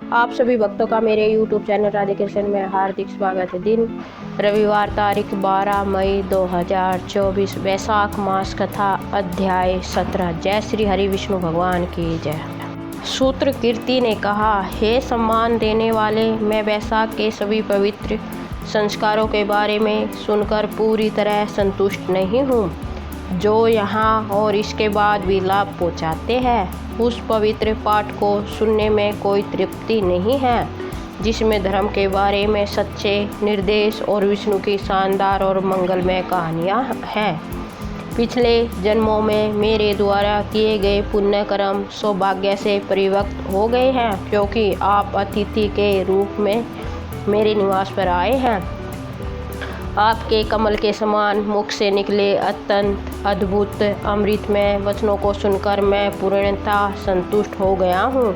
आप सभी भक्तों का मेरे YouTube चैनल राधे कृष्ण में हार्दिक स्वागत है। दिन रविवार तारीख 12 मई 2024 वैशाख मास कथा अध्याय 17। जय श्री हरि विष्णु भगवान की जय। सूत्र कीर्ति ने कहा, हे सम्मान देने वाले, मैं वैशाख के सभी पवित्र संस्कारों के बारे में सुनकर पूरी तरह संतुष्ट नहीं हूँ, जो यहाँ और इसके बाद भी लाभ पहुँचाते हैं। उस पवित्र पाठ को सुनने में कोई तृप्ति नहीं है जिसमें धर्म के बारे में सच्चे निर्देश और विष्णु की शानदार और मंगलमय कहानियाँ हैं। पिछले जन्मों में मेरे द्वारा किए गए पुण्य कर्म सौभाग्य से परिवक्त हो गए हैं, क्योंकि आप अतिथि के रूप में मेरे निवास पर आए हैं। आपके कमल के समान मुख से निकले अत्यंत अद्भुत अमृतमय वचनों को सुनकर मैं पूर्णतः संतुष्ट हो गया हूँ।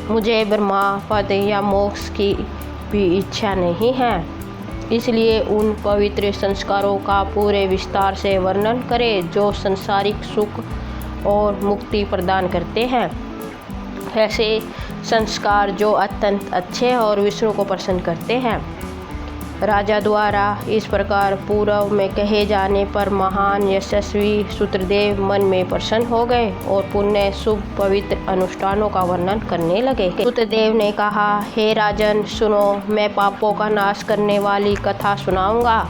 मुझे ब्रह्मा पद या मोक्ष की भी इच्छा नहीं है, इसलिए उन पवित्र संस्कारों का पूरे विस्तार से वर्णन करें जो संसारिक सुख और मुक्ति प्रदान करते हैं। ऐसे संस्कार जो अत्यंत अच्छे और विष्णु को प्रसन्न करते हैं। राजा द्वारा इस प्रकार पूर्व में कहे जाने पर महान यशस्वी सूत्रदेव मन में प्रसन्न हो गए और पुण्य शुभ पवित्र अनुष्ठानों का वर्णन करने लगे। सूत्रदेव ने कहा, हे राजन, सुनो, मैं पापों का नाश करने वाली कथा सुनाऊंगा।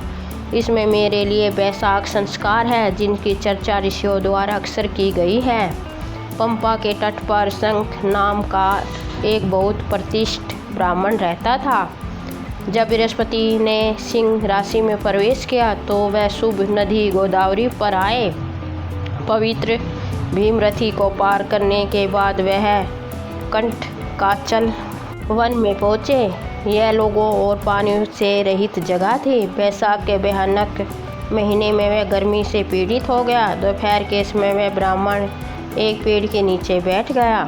इसमें मेरे लिए वैशाख संस्कार है जिनकी चर्चा ऋषियों द्वारा अक्सर की गई है। पंपा के तट पर शंख नाम का एक बहुत प्रतिष्ठित ब्राह्मण रहता था। जब बृहस्पति ने सिंह राशि में प्रवेश किया तो वह शुभ नदी गोदावरी पर आए। पवित्र भीमरथी को पार करने के बाद वह कंटकाचल वन में पहुँचे। यह लोगों और पानी से रहित जगह थी। वैशाख के भयानक महीने में वह गर्मी से पीड़ित हो गया। दोपहर के समय वह ब्राह्मण एक पेड़ के नीचे बैठ गया।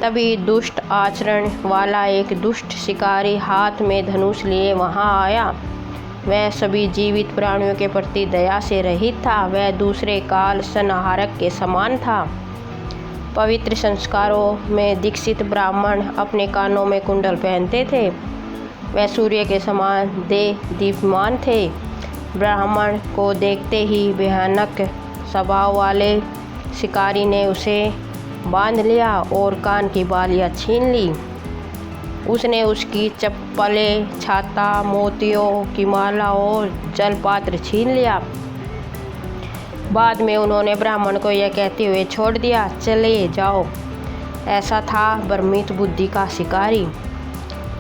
तभी दुष्ट आचरण वाला एक दुष्ट शिकारी हाथ में धनुष लिए वहां आया। वह सभी जीवित प्राणियों के प्रति दया से रहित था। वह दूसरे काल संहारक के समान था। पवित्र संस्कारों में दीक्षित ब्राह्मण अपने कानों में कुंडल पहनते थे। वह सूर्य के समान दीप्यमान थे। ब्राह्मण को देखते ही भयानक स्वभाव वाले शिकारी ने उसे बांध लिया और कान की बालियां छीन ली। उसने उसकी चप्पलें, छाता, मोतियों की माला और जलपात्र छीन लिया। बाद में उन्होंने ब्राह्मण को यह कहते हुए छोड़ दिया, चले जाओ। ऐसा था भ्रमित बुद्धि का शिकारी।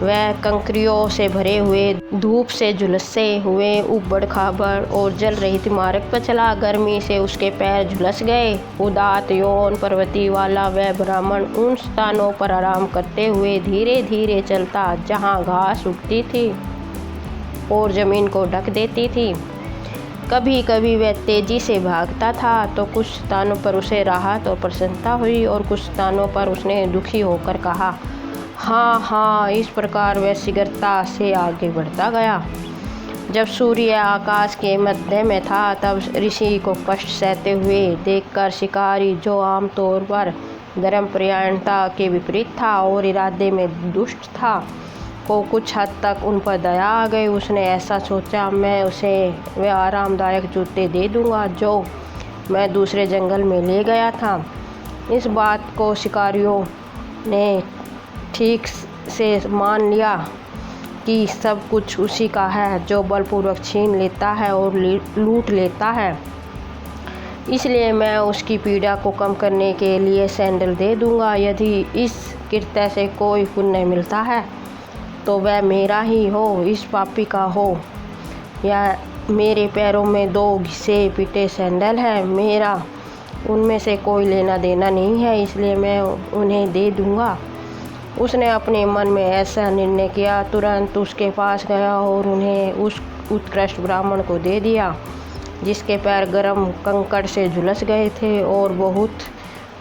वह कंकरियों से भरे हुए, धूप से झुलसे हुए, उबड़ खाबड़ और जल रहित मार्ग पर चला। गर्मी से उसके पैर झुलस गए। उदात यौन प्रवृत्ति वाला वह ब्राह्मण उन स्थानों पर आराम करते हुए धीरे धीरे चलता जहाँ घास उगती थी और जमीन को ढक देती थी। कभी कभी वह तेजी से भागता था तो कुछ स्थानों पर उसे राहत और प्रसन्नता हुई और कुछ स्थानों पर उसने दुखी होकर कहा, हाँ हाँ। इस प्रकार वह शीघ्रता से आगे बढ़ता गया। जब सूर्य आकाश के मध्य में था तब ऋषि को कष्ट सहते हुए देखकर शिकारी, जो आमतौर पर धर्म प्रयाणता के विपरीत था और इरादे में दुष्ट था, को कुछ हद तक उन पर दया आ गई। उसने ऐसा सोचा, मैं उसे वे आरामदायक जूते दे दूंगा जो मैं दूसरे जंगल में ले गया था। इस बात को शिकारियों ने ठीक से मान लिया कि सब कुछ उसी का है जो बलपूर्वक छीन लेता है और लूट लेता है। इसलिए मैं उसकी पीड़ा को कम करने के लिए सैंडल दे दूंगा। यदि इस कृत्य से कोई पुण्य मिलता है तो वह मेरा ही हो, इस पापी का हो। या मेरे पैरों में 2 घिसे पिटे सैंडल हैं, मेरा उनमें से कोई लेना देना नहीं है, इसलिए मैं उन्हें दे दूंगा। उसने अपने मन में ऐसा निर्णय किया। तुरंत उसके पास गया और उन्हें उस उत्कृष्ट ब्राह्मण को दे दिया जिसके पैर गर्म कंकड़ से झुलस गए थे और बहुत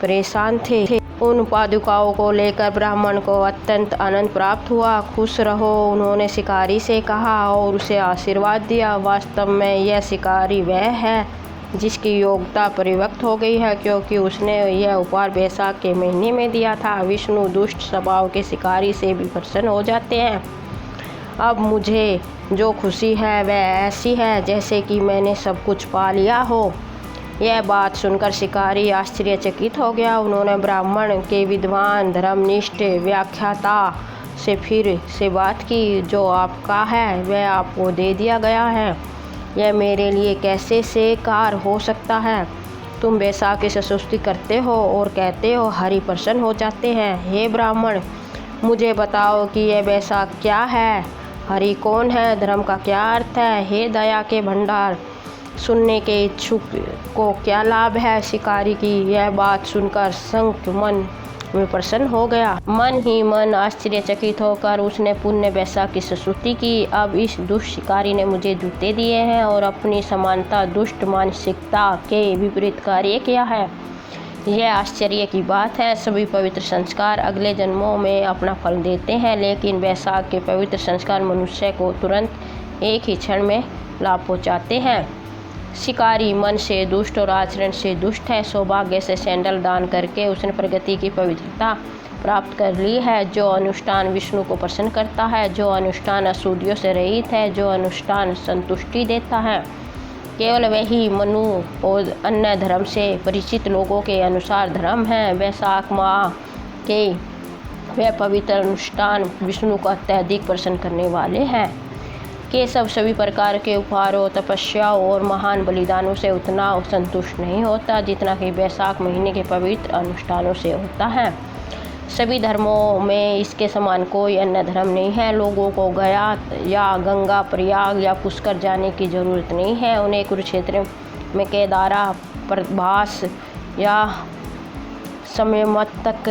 परेशान थे। उन पादुकाओं को लेकर ब्राह्मण को अत्यंत आनंद प्राप्त हुआ। खुश रहो, उन्होंने शिकारी से कहा और उसे आशीर्वाद दिया। वास्तव में यह शिकारी वह है जिसकी योग्यता परित्यक्त हो गई है, क्योंकि उसने यह उपहार बैसाख के महीने में दिया था। विष्णु दुष्ट स्वभाव के शिकारी से भी प्रसन्न हो जाते हैं। अब मुझे जो खुशी है वह ऐसी है जैसे कि मैंने सब कुछ पा लिया हो। यह बात सुनकर शिकारी आश्चर्यचकित हो गया। उन्होंने ब्राह्मण के विद्वान धर्मनिष्ठ व्याख्याता से फिर से बात की। जो आपका है वह आपको दे दिया गया है, यह मेरे लिए कैसे स्वीकार हो सकता है? तुम बैसाख की स्तुति करते हो और कहते हो हरि प्रसन्न हो जाते हैं। हे ब्राह्मण, मुझे बताओ कि यह बैसाख क्या है? हरि कौन है? धर्म का क्या अर्थ है? हे दया के भंडार, सुनने के इच्छुक को क्या लाभ है? शिकारी की यह बात सुनकर शंख मन में प्रसन्न हो गया। मन ही मन आश्चर्यचकित होकर उसने पुण्य बैसाख की स्तुति की। अब इस दुष्ट शिकारी ने मुझे जूते दिए हैं और अपनी समानता दुष्ट मानसिकता के विपरीत कार्य किया है। यह आश्चर्य की बात है। सभी पवित्र संस्कार अगले जन्मों में अपना फल देते हैं, लेकिन बैसाख के पवित्र संस्कार मनुष्य को तुरंत एक ही क्षण में लाभ पहुँचाते हैं। शिकारी मन से दुष्ट और आचरण से दुष्ट है। सौभाग्य से सैंडल दान करके उसने प्रगति की पवित्रता प्राप्त कर ली है। जो अनुष्ठान विष्णु को प्रसन्न करता है, जो अनुष्ठान अशुद्धियों से रहित है, जो अनुष्ठान संतुष्टि देता है, केवल वही मनु और अन्य धर्म से परिचित लोगों के अनुसार धर्म है। वैशाख माह के वह पवित्र अनुष्ठान विष्णु को अत्यधिक प्रसन्न करने वाले हैं। केशव सभी प्रकार के उपहारों, तपस्याओं और महान बलिदानों से उतना संतुष्ट नहीं होता जितना कि बैसाख महीने के पवित्र अनुष्ठानों से होता है। सभी धर्मों में इसके समान कोई अन्य धर्म नहीं है। लोगों को गया या गंगा, प्रयाग या पुष्कर जाने की जरूरत नहीं है। उन्हें कुरुक्षेत्र में केदारा, प्रभास या समयमतक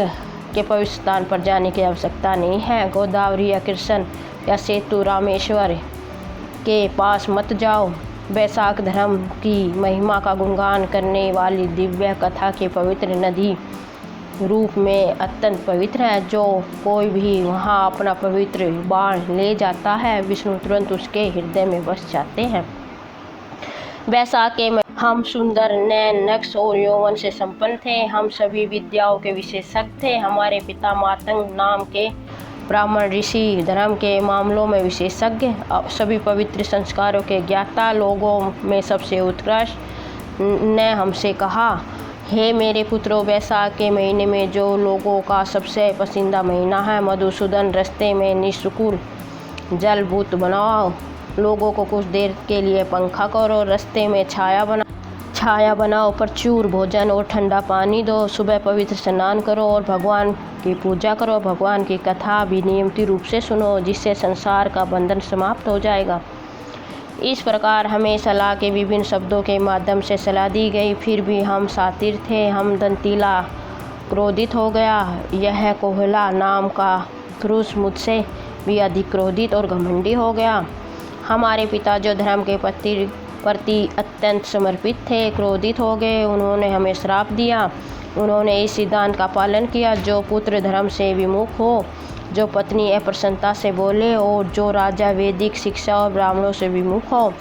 के पवित्र स्थान पर जाने की आवश्यकता नहीं है। गोदावरी या कृष्ण या सेतु रामेश्वर के पास मत जाओ। बैसाख धर्म की महिमा का गुणगान करने वाली दिव्य कथा के पवित्र नदी रूप में अत्यंत पवित्र है। जो कोई भी वहाँ अपना पवित्र बाण ले जाता है, विष्णु तुरंत उसके हृदय में बस जाते हैं। बैसाख के हम सुंदर, नैन, नक्श और यौवन से संपन्न थे। हम सभी विद्याओं के विशेषज्ञ थे। हमारे पिता मातंग नाम के ब्राह्मण ऋषि धर्म के मामलों में विशेषज्ञ, सभी पवित्र संस्कारों के ज्ञाता, लोगों में सबसे उत्कृष्ट, ने हमसे कहा, हे मेरे पुत्रों, बैसाख के महीने में जो लोगों का सबसे पसंदीदा महीना है, मधुसूदन, रास्ते में निष्कुल जलभूत बनाओ। लोगों को कुछ देर के लिए पंखा करो, रास्ते में छाया बनाओ, प्रचुर भोजन और ठंडा पानी दो। सुबह पवित्र स्नान करो और भगवान की पूजा करो। भगवान की कथा भी नियमित रूप से सुनो, जिससे संसार का बंधन समाप्त हो जाएगा। इस प्रकार हमें सलाह के विभिन्न शब्दों के माध्यम से सलाह दी गई। फिर भी हम सातिर थे। हम दंतीला क्रोधित हो गया। यह कोहला नाम का पुरुष मुझसे भी अधिक क्रोधित और घमंडी हो गया। हमारे पिता जो धर्म के प्रति अत्यंत समर्पित थे, क्रोधित हो गए। उन्होंने हमें श्राप दिया। उन्होंने इस सिद्धांत का पालन किया, जो पुत्र धर्म से विमुख हो, जो पत्नी अप्रसन्नता से बोले और जो राजा वैदिक शिक्षा और ब्राह्मणों से विमुख हो,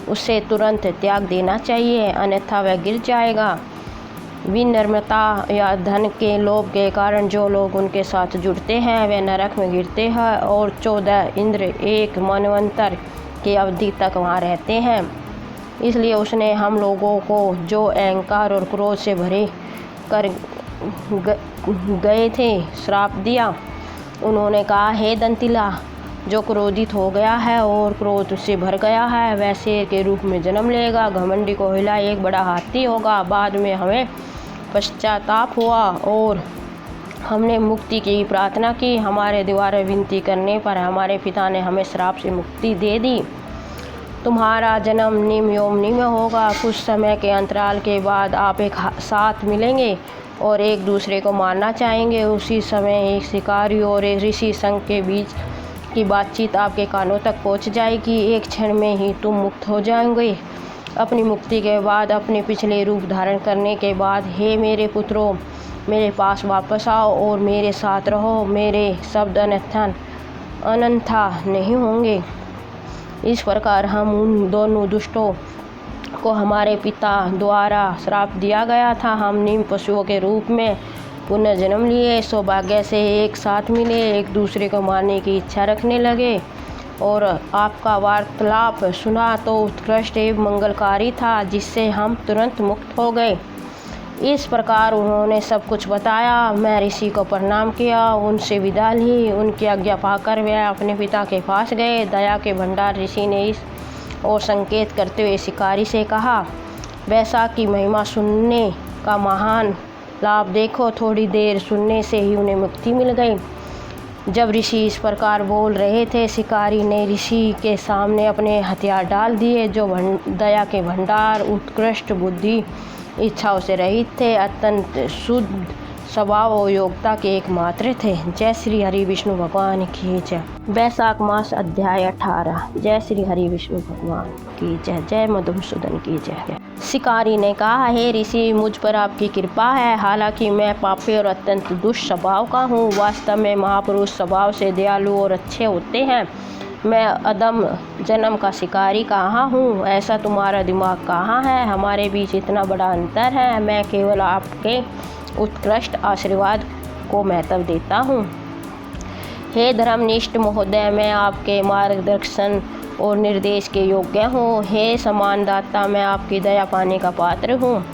उसे तुरंत त्याग देना चाहिए, अन्यथा वह गिर जाएगा। विनम्रता या धन के लोभ के कारण जो लोग उनके साथ जुड़ते हैं वे नरक में गिरते हैं और 14 इंद्र एक मनवंतर की अवधि तक वहाँ रहते हैं। इसलिए उसने हम लोगों को जो अहंकार और क्रोध से भरे कर गए थे श्राप दिया। उन्होंने कहा, हे दंतिला, जो क्रोधित हो गया है और क्रोध से भर गया है वह शेर के रूप में जन्म लेगा। घमंडी कोयला एक बड़ा हाथी होगा। बाद में हमें पश्चाताप हुआ और हमने मुक्ति की प्रार्थना की। हमारे द्वारा विनती करने पर हमारे पिता ने हमें श्राप से मुक्ति दे दी। तुम्हारा जन्म निम्न होगा। कुछ समय के अंतराल के बाद आप एक साथ मिलेंगे और एक दूसरे को मारना चाहेंगे। उसी समय एक शिकारी और एक ऋषि संघ के बीच की बातचीत आपके कानों तक पहुंच जाएगी। एक क्षण में ही तुम मुक्त हो जाओगे। अपनी मुक्ति के बाद, अपने पिछले रूप धारण करने के बाद, हे मेरे पुत्रों, मेरे पास वापस आओ और मेरे साथ रहो। मेरे शब्द अनन्था नहीं होंगे। इस प्रकार हम उन दोनों दुष्टों को हमारे पिता द्वारा श्राप दिया गया था। हम निम्न पशुओं के रूप में पुनर्जन्म लिए, सौभाग्य से एक साथ मिले, एक दूसरे को मारने की इच्छा रखने लगे और आपका वार्तालाप सुना तो उत्कृष्ट एवं मंगलकारी था, जिससे हम तुरंत मुक्त हो गए। इस प्रकार उन्होंने सब कुछ बताया। मैं ऋषि को प्रणाम किया, उनसे विदा ली। उनकी आज्ञा पाकर वे अपने पिता के पास गए। दया के भंडार ऋषि ने इस और संकेत करते हुए शिकारी से कहा, वैशाख की महिमा सुनने का महान लाभ देखो। थोड़ी देर सुनने से ही उन्हें मुक्ति मिल गई। जब ऋषि इस प्रकार बोल रहे थे, शिकारी ने ऋषि के सामने अपने हथियार डाल दिए, जो दया के भंडार, उत्कृष्ट बुद्धि, इच्छाओं से रहित थे, अत्यंत शुद्ध स्वभाव और योग्यता के एकमात्र थे। जय श्री हरि विष्णु भगवान की जय। वैशाख मास अध्याय 18। जय श्री हरि विष्णु भगवान की जय। जय मधुसूदन की जय। शिकारी ने कहा, हे ऋषि, मुझ पर आपकी कृपा है। हालांकि मैं पापी और अत्यंत दुष्ट स्वभाव का हूँ। वास्तव में महापुरुष स्वभाव से दयालु और अच्छे होते हैं। मैं अदम जन्म का शिकारी कहाँ हूँ? ऐसा तुम्हारा दिमाग कहाँ है? हमारे बीच इतना बड़ा अंतर है। मैं केवल आपके उत्कृष्ट आशीर्वाद को महत्व देता हूँ। हे धर्मनिष्ठ महोदय, मैं आपके मार्गदर्शन और निर्देश के योग्य हूँ। हे सम्मानदाता, मैं आपकी दया पाने का पात्र हूँ।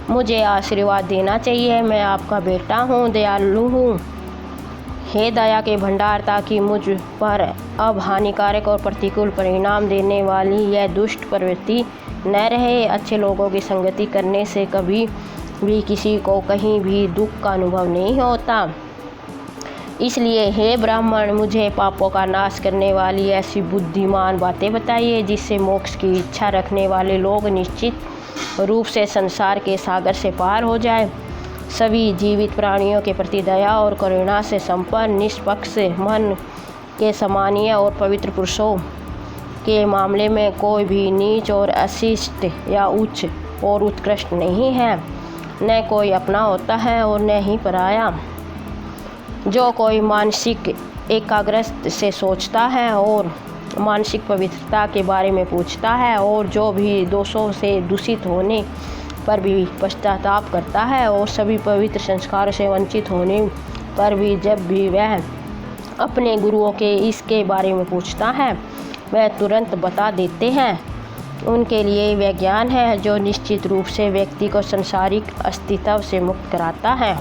मुझे आशीर्वाद देना चाहिए। मैं आपका बेटा हूँ, दयालु हूँ। हे दया के भंडार, ताकि मुझ पर अब हानिकारक और प्रतिकूल परिणाम देने वाली यह दुष्ट प्रवृत्ति न रहे। अच्छे लोगों की संगति करने से कभी भी किसी को कहीं भी दुख का अनुभव नहीं होता। इसलिए हे ब्राह्मण, मुझे पापों का नाश करने वाली ऐसी बुद्धिमान बातें बताइए, जिससे मोक्ष की इच्छा रखने वाले लोग निश्चित रूप से संसार के सागर से पार हो जाए। सभी जीवित प्राणियों के प्रति दया और करुणा से संपन्न, निष्पक्ष मन के सम्मानीय और पवित्र पुरुषों के मामले में कोई भी नीच और अशिष्ट या उच्च और उत्कृष्ट नहीं है। न कोई अपना होता है और न ही पराया। जो कोई मानसिक एकाग्रता से सोचता है और मानसिक पवित्रता के बारे में पूछता है, और जो भी दोषों से दूषित होने पर भी पश्चाताप करता है, और सभी पवित्र संस्कारों से वंचित होने पर भी जब भी वह अपने गुरुओं के इसके बारे में पूछता है, वह तुरंत बता देते हैं। उनके लिए वह ज्ञान है जो निश्चित रूप से व्यक्ति को सांसारिक अस्तित्व से मुक्त कराता है।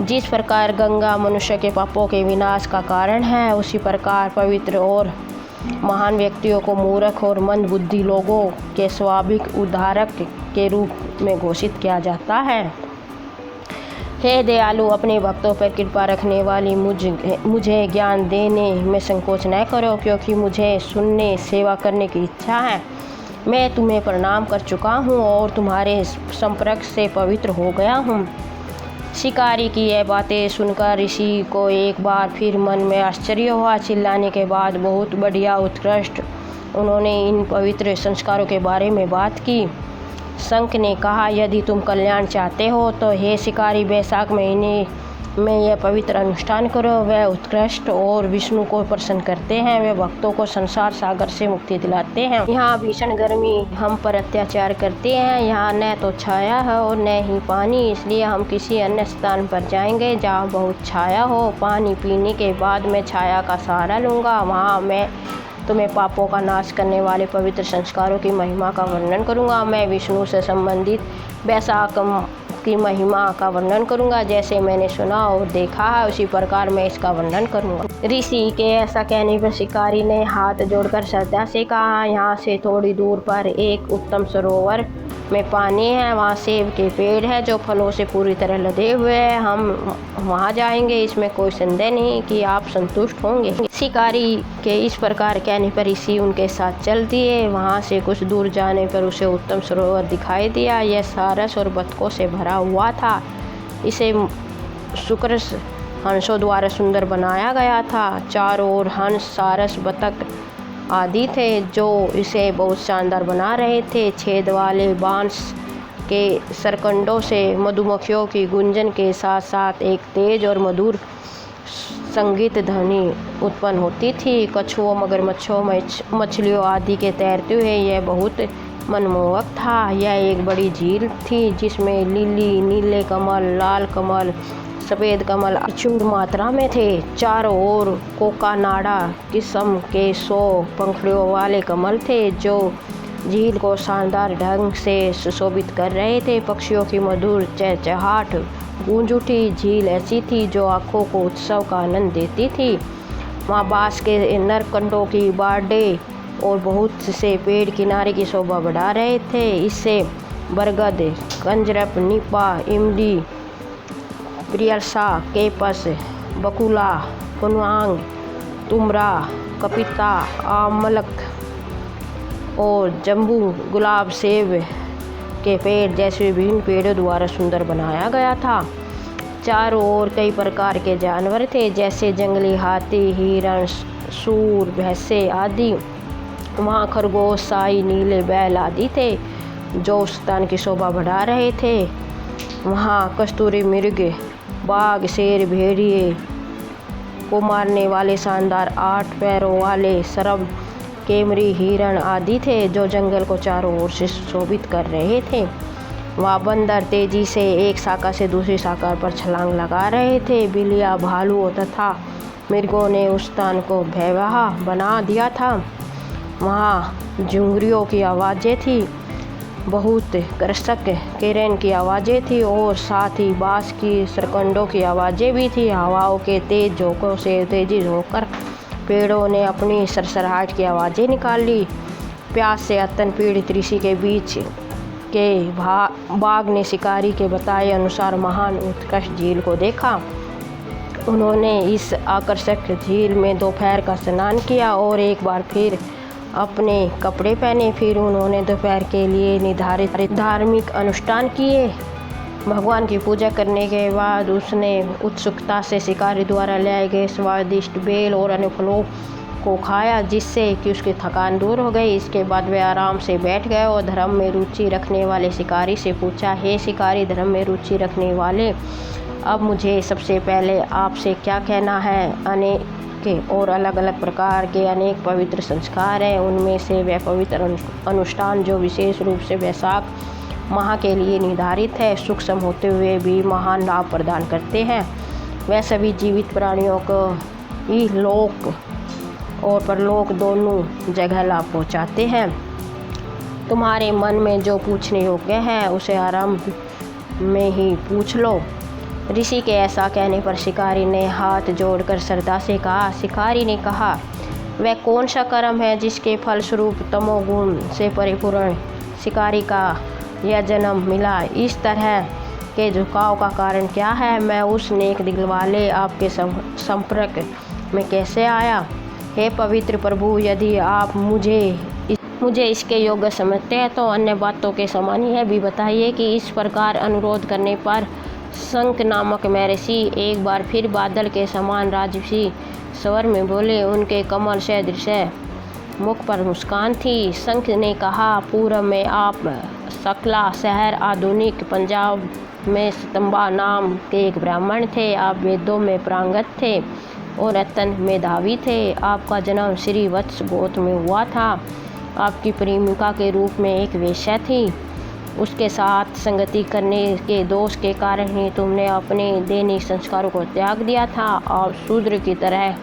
जिस प्रकार गंगा मनुष्य के पापों के विनाश का कारण है, उसी प्रकार पवित्र और महान व्यक्तियों को मूर्ख और मंद बुद्धि लोगों के स्वाभाविक उद्धारक के रूप में घोषित किया जाता है। हे दयालु, अपने भक्तों पर कृपा रखने वाली मुझे ज्ञान देने में संकोच न करो, क्योंकि मुझे सुनने सेवा करने की इच्छा है। मैं तुम्हें प्रणाम कर चुका हूँ और तुम्हारे संपर्क से पवित्र हो गया हूँ। शिकारी की यह बातें सुनकर ऋषि को एक बार फिर मन में आश्चर्य हुआ। चिल्लाने के बाद बहुत बढ़िया, उत्कृष्ट उन्होंने इन पवित्र संस्कारों के बारे में बात की। शंख ने कहा, यदि तुम कल्याण चाहते हो तो हे शिकारी, वैशाख महीने में यह पवित्र अनुष्ठान करो। वह उत्कृष्ट और विष्णु को प्रसन्न करते हैं। वे भक्तों को संसार सागर से मुक्ति दिलाते हैं। यहाँ भीषण गर्मी हम पर अत्याचार करते हैं। यहाँ न तो छाया है और न ही पानी, इसलिए हम किसी अन्य स्थान पर जाएंगे जहाँ बहुत छाया हो। पानी पीने के बाद मैं छाया का सहारा लूँगा। वहाँ मैं तुम्हें पापों का नाश करने वाले पवित्र संस्कारों की महिमा का वर्णन करूँगा। मैं विष्णु से संबंधित वैशाख की महिमा का वर्णन करूँगा। जैसे मैंने सुना और देखा है, उसी प्रकार मैं इसका वर्णन करूँगा। ऋषि के ऐसा कहने पर शिकारी ने हाथ जोड़कर श्रद्धा से कहा, यहाँ से थोड़ी दूर पर एक उत्तम सरोवर में पानी है। वहाँ सेब के पेड़ है जो फलों से पूरी तरह लदे हुए हैं। हम वहाँ जाएंगे, इसमें कोई संदेह नहीं कि आप संतुष्ट होंगे। शिकारी के इस प्रकार कहने पर ऋषि उनके साथ चल दिए। वहाँ से कुछ दूर जाने पर उसे उत्तम सरोवर दिखाई दिया। यह सारस और बतखों से भरा हुआ था। इसे शुक्र हंसों द्वारा सुंदर बनाया गया था। चारों ओर हंस, सारस, बतख आदि थे जो इसे बहुत शानदार बना रहे थे। छेद वाले बांस के सरकंडों से मधुमक्खियों की गुंजन के साथ साथ एक तेज और मधुर संगीत ध्वनि उत्पन्न होती थी। कछुओं, मगरमच्छों, मछलियों आदि के तैरते हुए यह बहुत मनमोहक था। यह एक बड़ी झील थी जिसमें लिली, नीले कमल, लाल कमल, सफ़ेद कमल प्रचुर मात्रा में थे। चारों ओर कोकानाडा किस्म के 100 पंखुड़ियों वाले कमल थे जो झील को शानदार ढंग से सुशोभित कर रहे थे। पक्षियों की मधुर चहचहाट गूंज उठी। झील ऐसी थी जो आँखों को उत्सव का आनंद देती थी। वहाँ बाँस के नरकंडों की बाड़े और बहुत से पेड़ किनारे की शोभा बढ़ा रहे थे। इससे बरगद, कंजरप, नीपा, इमली, प्रियरसा, केपस, बकुला, पुनवांग, तुमरा, कपिता, आमलक और जम्बू, गुलाब, सेब के पेड़ जैसे विभिन्न पेड़ों द्वारा सुंदर बनाया गया था। चारों ओर कई प्रकार के जानवर थे जैसे जंगली हाथी, हिरण, सूर, भैंसे आदि। वहाँ खरगोश, साई, नीले बैल आदि थे जो उस स्थान की शोभा बढ़ा रहे थे। वहाँ कस्तूरी मृग, बाघ, शेर, भेड़िए को मारने वाले शानदार 8 पैरों वाले सर्प, केमरी, हिरण आदि थे जो जंगल को चारों ओर से शोभित कर रहे थे। वहाँ बंदर तेजी से एक शाखा से दूसरी शाखा पर छलांग लगा रहे थे। बिल्लियाँ, भालुओं तथा मृगों ने उस स्थान को भयावह बना दिया था। वहाँ झुंगरियों की आवाज़ें थी, बहुत कृषक किरण की आवाज़ें थी और साथ ही बाँस की सरकंडों की आवाज़ें भी थी। हवाओं के तेज झोंकों से तेजी होकर पेड़ों ने अपनी सरसराहट की आवाज़ें निकाली। प्यास से अत्यंत पीड़ित ऋषि के बीच के बाघ ने शिकारी के बताए अनुसार महान उत्कृष्ट झील को देखा। उन्होंने इस आकर्षक झील में दोपहर का स्नान किया और एक बार फिर अपने कपड़े पहने। फिर उन्होंने दोपहर के लिए निर्धारित धार्मिक अनुष्ठान किए। भगवान की पूजा करने के बाद उसने उत्सुकता से शिकारी द्वारा लाए गए स्वादिष्ट बेल और अन्य फलों को खाया जिससे कि उसकी थकान दूर हो गई। इसके बाद वे आराम से बैठ गए और धर्म में रुचि रखने वाले शिकारी से पूछा, हे शिकारी, धर्म में रुचि रखने वाले, अब मुझे सबसे पहले आपसे क्या कहना है। अनेक और अलग अलग प्रकार के अनेक पवित्र संस्कार हैं। उनमें से वह पवित्र अनुष्ठान जो विशेष रूप से वैशाख माह के लिए निर्धारित है, सूक्ष्म होते हुए भी महान लाभ प्रदान करते हैं। वह सभी जीवित प्राणियों को ही लोक और परलोक दोनों जगह लाभ पहुँचाते हैं। तुम्हारे मन में जो पूछने योग्य है उसे आरंभ में ही पूछ लो। ऋषि के ऐसा कहने पर शिकारी ने हाथ जोड़कर श्रद्धा से कहा। शिकारी ने कहा, वह कौन सा कर्म है जिसके फलस्वरूप तमोगुण से परिपूर्ण शिकारी का यह जन्म मिला। इस तरह के झुकाव का कारण क्या है। मैं उस नेक दिल वाले आपके संपर्क में कैसे आया। हे पवित्र प्रभु, यदि आप मुझे इसके योग्य समझते हैं तो अन्य बातों के समान यह भी बताइए कि इस प्रकार अनुरोध करने पर शंख नामक महर्षि एक बार फिर बादल के समान राजसी स्वर में बोले। उनके कमल सदृश मुख पर मुस्कान थी। शंख ने कहा, पूर्व में आप सकला शहर आधुनिक पंजाब में स्तंभा नाम के एक ब्राह्मण थे। आप वेदों में पारंगत थे और अत्यंत मेधावी थे। आपका जन्म श्री वत्स गोत्र में हुआ था। आपकी प्रेमिका के रूप में एक वेश्या थी। उसके साथ संगति करने के दोष के कारण ही तुमने अपने दैनिक संस्कारों को त्याग दिया था। आप शूद्र की तरह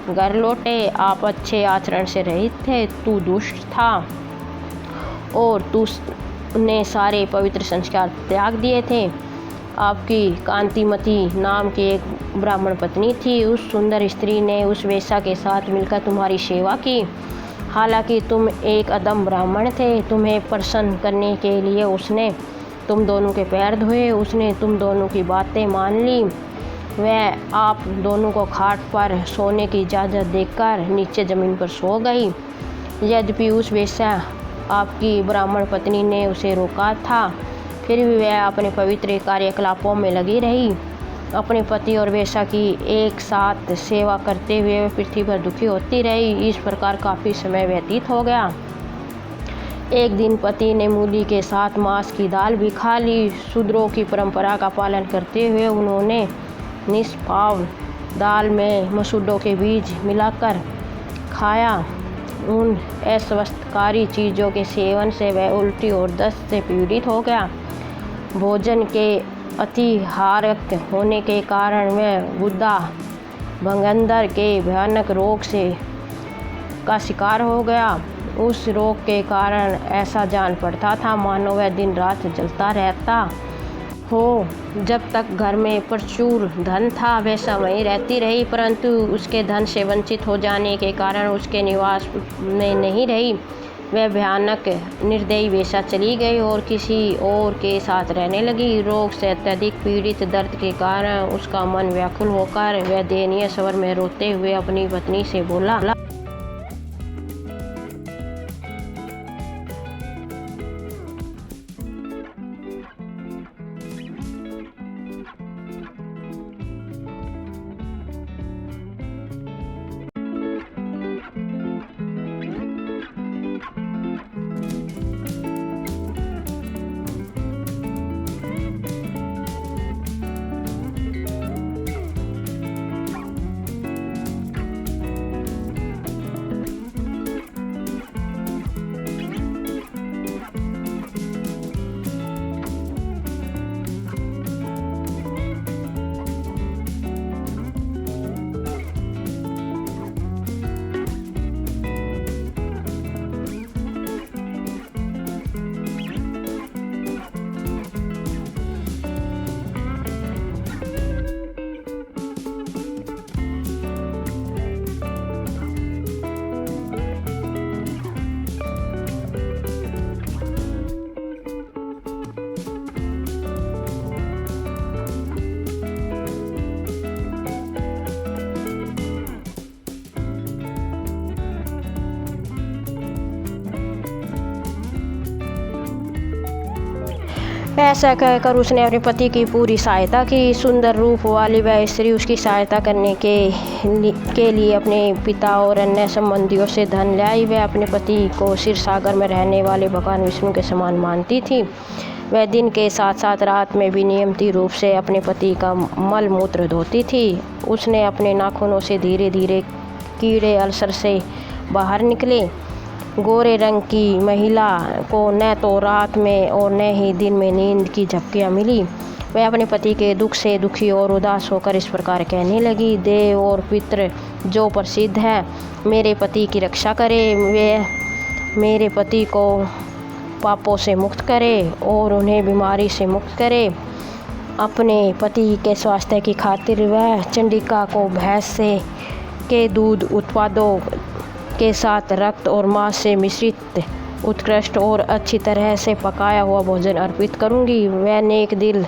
घर लौटे। आप अच्छे आचरण से रहित थे। तू दुष्ट था और तूने सारे पवित्र संस्कार त्याग दिए थे। आपकी कांतिमती नाम की एक ब्राह्मण पत्नी थी। उस सुंदर स्त्री ने उस वेश्या के साथ मिलकर तुम्हारी सेवा की। हालांकि तुम एक अदम ब्राह्मण थे। तुम्हें प्रसन्न करने के लिए उसने तुम दोनों के पैर धोए। उसने तुम दोनों की बातें मान ली। वह आप दोनों को खाट पर सोने की इजाज़त देकर नीचे ज़मीन पर सो गई। यद्यपि उस वेश्या आपकी ब्राह्मण पत्नी ने उसे रोका था, फिर भी वह अपने पवित्र कार्यकलापों में लगी रही। अपने पति और वेश्या की एक साथ सेवा करते हुए वह पृथ्वी पर दुखी होती रही। इस प्रकार काफ़ी समय व्यतीत हो गया। एक दिन पति ने मूली के साथ मांस की दाल भी खा ली। शूद्रों की परंपरा का पालन करते हुए उन्होंने निष्पाव दाल में मसूड़ों के बीज मिलाकर खाया। उन अस्वस्थकारी चीज़ों के सेवन से वह उल्टी और दस्त से पीड़ित हो गया। भोजन के अतिहारक होने के कारण वह गुदा भंगंदर के भयानक रोग का शिकार हो गया। उस रोग के कारण ऐसा जान पड़ता था मानो वह दिन रात जलता रहता हो। जब तक घर में प्रचुर धन था वह समय रहती रही, परंतु उसके धन से वंचित हो जाने के कारण उसके निवास में नहीं रही। वह भयानक निर्दयी वेश्या चली गई और किसी और के साथ रहने लगी। रोग से अत्यधिक पीड़ित दर्द के कारण उसका मन व्याकुल होकर वह दयनीय स्वर में रोते हुए अपनी पत्नी से बोला, ऐसा कहकर उसने अपने पति की पूरी सहायता की। सुंदर रूप वाली वह स्त्री उसकी सहायता करने के लिए अपने पिता और अन्य संबंधियों से धन लाई। वह अपने पति को क्षीर सागर में रहने वाले भगवान विष्णु के समान मानती थी। वह दिन के साथ साथ रात में भी नियमित रूप से अपने पति का मल मूत्र धोती थी। उसने अपने नाखूनों से धीरे धीरे कीड़े अल्सर से बाहर निकले। गोरे रंग की महिला को न तो रात में और न ही दिन में नींद की झपकियाँ मिली। वह अपने पति के दुख से दुखी और उदास होकर इस प्रकार कहने लगी, देव और पितृ जो प्रसिद्ध है मेरे पति की रक्षा करे, वे मेरे पति को पापों से मुक्त करे और उन्हें बीमारी से मुक्त करे। अपने पति के स्वास्थ्य की खातिर वह चंडिका को भैंस से के दूध उत्पादों के साथ रक्त और मांस से मिश्रित उत्कृष्ट और अच्छी तरह से पकाया हुआ भोजन अर्पित करूंगी। वह नेक दिल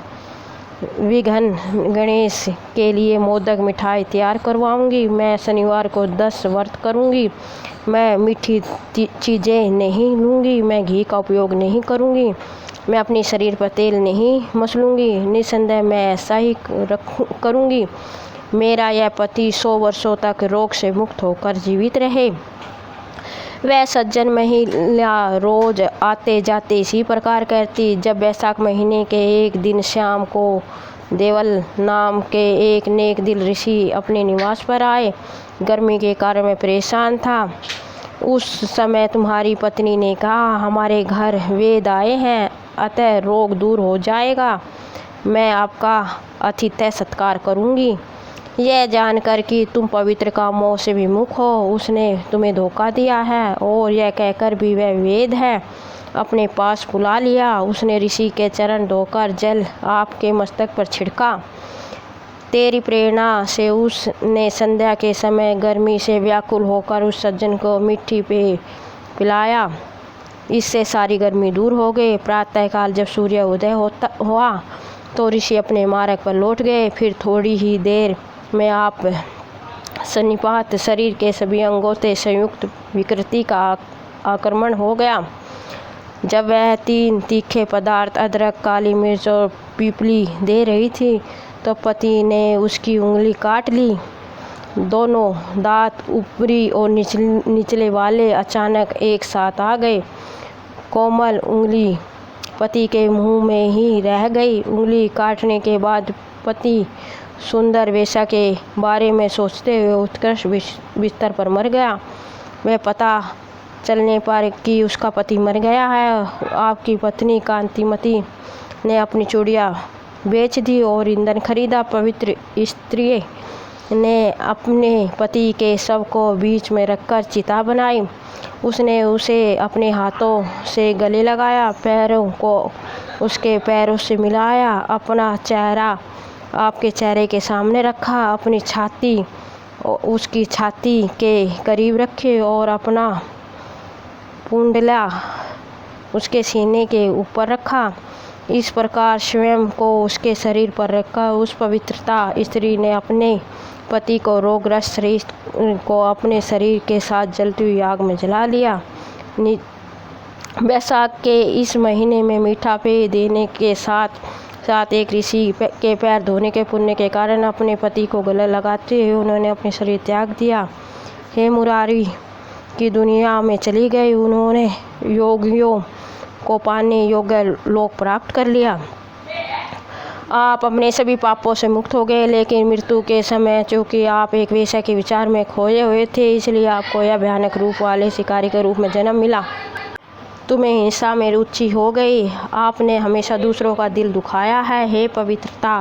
विघ्न गणेश के लिए मोदक मिठाई तैयार करवाऊंगी। मैं शनिवार को 10 व्रत करूंगी। मैं मीठी चीज़ें नहीं लूँगी। मैं घी का उपयोग नहीं करूंगी। मैं अपने शरीर पर तेल नहीं मसलूँगी। निसंदेह मैं ऐसा ही करूंगी। मेरा यह पति 100 वर्षों तक रोग से मुक्त होकर जीवित रहे। वह सज्जन महिला रोज आते जाते इसी प्रकार करती। जब वैशाख महीने के एक दिन शाम को देवल नाम के एक नेक दिल ऋषि अपने निवास पर आए। गर्मी के कारण मैं परेशान था। उस समय तुम्हारी पत्नी ने कहा, हमारे घर वेद आए हैं, अतः रोग दूर हो जाएगा। मैं आपका अतिथ्य सत्कार करूंगी। यह जानकर कि तुम पवित्र कामों से विमुख हो, उसने तुम्हें धोखा दिया है और यह कहकर भी वह वेद है अपने पास बुला लिया। उसने ऋषि के चरण धोकर जल आपके मस्तक पर छिड़का। तेरी प्रेरणा से उसने संध्या के समय गर्मी से व्याकुल होकर उस सज्जन को मिट्टी पे पिलाया। इससे सारी गर्मी दूर हो गई। प्रातःकाल जब सूर्य उदय हुआ तो ऋषि अपने मार्ग पर लौट गए। फिर थोड़ी ही देर में आप सन्निपात शरीर के सभी अंगों से संयुक्त विकृति का आक्रमण हो गया। जब वह 3 तीखे पदार्थ अदरक, काली मिर्च और पीपली दे रही थी तो पति ने उसकी उंगली काट ली। दोनों दांत ऊपरी और निचले वाले अचानक एक साथ आ गए। कोमल उंगली पति के मुंह में ही रह गई। उंगली काटने के बाद पति सुंदर वेश्या के बारे में सोचते हुए उत्कृष्ट बिस्तर पर मर गया। वह पता चलने पर कि उसका पति मर गया है। आपकी पत्नी कांतिमती ने अपनी चूड़ियाँ बेच दी और ईंधन खरीदा। पवित्र स्त्री ने अपने पति के शव को बीच में रखकर चिता बनाई। उसने उसे अपने हाथों से गले लगाया, पैरों को उसके पैरों से मिलाया, अपना चेहरा आपके चेहरे के सामने रखा, अपनी छाती उसकी छाती के करीब रखे और अपना कुंडला उसके सीने के ऊपर रखा। इस प्रकार स्वयं को उसके शरीर पर रखा। उस पवित्रता स्त्री ने अपने पति को रोगग्रस्त शरीर को अपने शरीर के साथ जलती हुई आग में जला लिया। वैशाख के इस महीने में मीठा पेय देने के साथ साथ एक ऋषि के पैर धोने के पुण्य के कारण अपने पति को गले लगाते हुए उन्होंने अपने शरीर त्याग दिया। हे मुरारी की दुनिया में चली गई। उन्होंने योगियों को पाने योग्य लोक प्राप्त कर लिया। आप अपने सभी पापों से मुक्त हो गए, लेकिन मृत्यु के समय चूँकि आप एक वेश्या के विचार में खोए हुए थे, इसलिए आपको यह भयानक रूप वाले शिकारी के रूप में जन्म मिला। तुम्हें हिंसा में रुचि हो गई। आपने हमेशा दूसरों का दिल दुखाया है। हे पवित्रता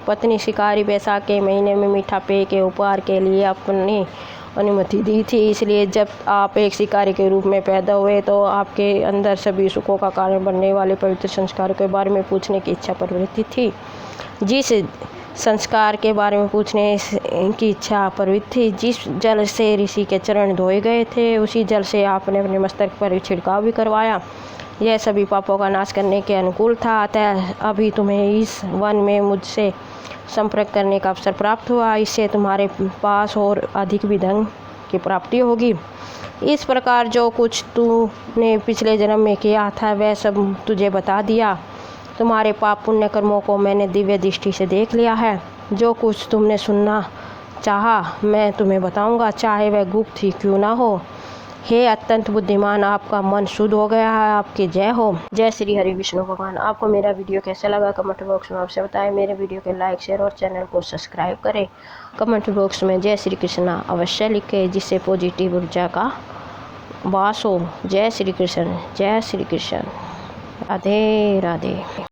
पत्नी, शिकारी वैशाख के महीने में मीठा पेय के उपहार के लिए अपनी अनुमति दी थी, इसलिए जब आप एक शिकारी के रूप में पैदा हुए तो आपके अंदर सभी सुखों का कारण बनने वाले पवित्र संस्कारों के बारे में पूछने की इच्छा प्रवृत्ति थी। जिस संस्कार के बारे में पूछने की इच्छा प्रवृत्ति थी, जिस जल से ऋषि के चरण धोए गए थे, उसी जल से आपने अपने मस्तक पर छिड़काव भी करवाया। यह सभी पापों का नाश करने के अनुकूल था। अतः अभी तुम्हें इस वन में मुझसे संपर्क करने का अवसर प्राप्त हुआ। इससे तुम्हारे पास और अधिक भी धन की प्राप्ति होगी। इस प्रकार जो कुछ तूने पिछले जन्म में किया था वह सब तुझे बता दिया। तुम्हारे पाप पुण्य कर्मों को मैंने दिव्य दृष्टि से देख लिया है। जो कुछ तुमने सुनना चाहा मैं तुम्हें बताऊंगा, चाहे वह गुप्त ही क्यों ना हो। हे अत्यंत बुद्धिमान, आपका मन शुद्ध हो गया है। आपकी जय हो। जय श्री हरि विष्णु भगवान। आपको मेरा वीडियो कैसा लगा कमेंट बॉक्स में आपसे बताएं। मेरे वीडियो के लाइक शेयर और चैनल को सब्सक्राइब करें। कमेंट बॉक्स में जय श्री कृष्णा अवश्य लिखें, जिससे पॉजिटिव ऊर्जा का वास हो। जय श्री कृष्ण, जय श्री कृष्ण। राधे राधे।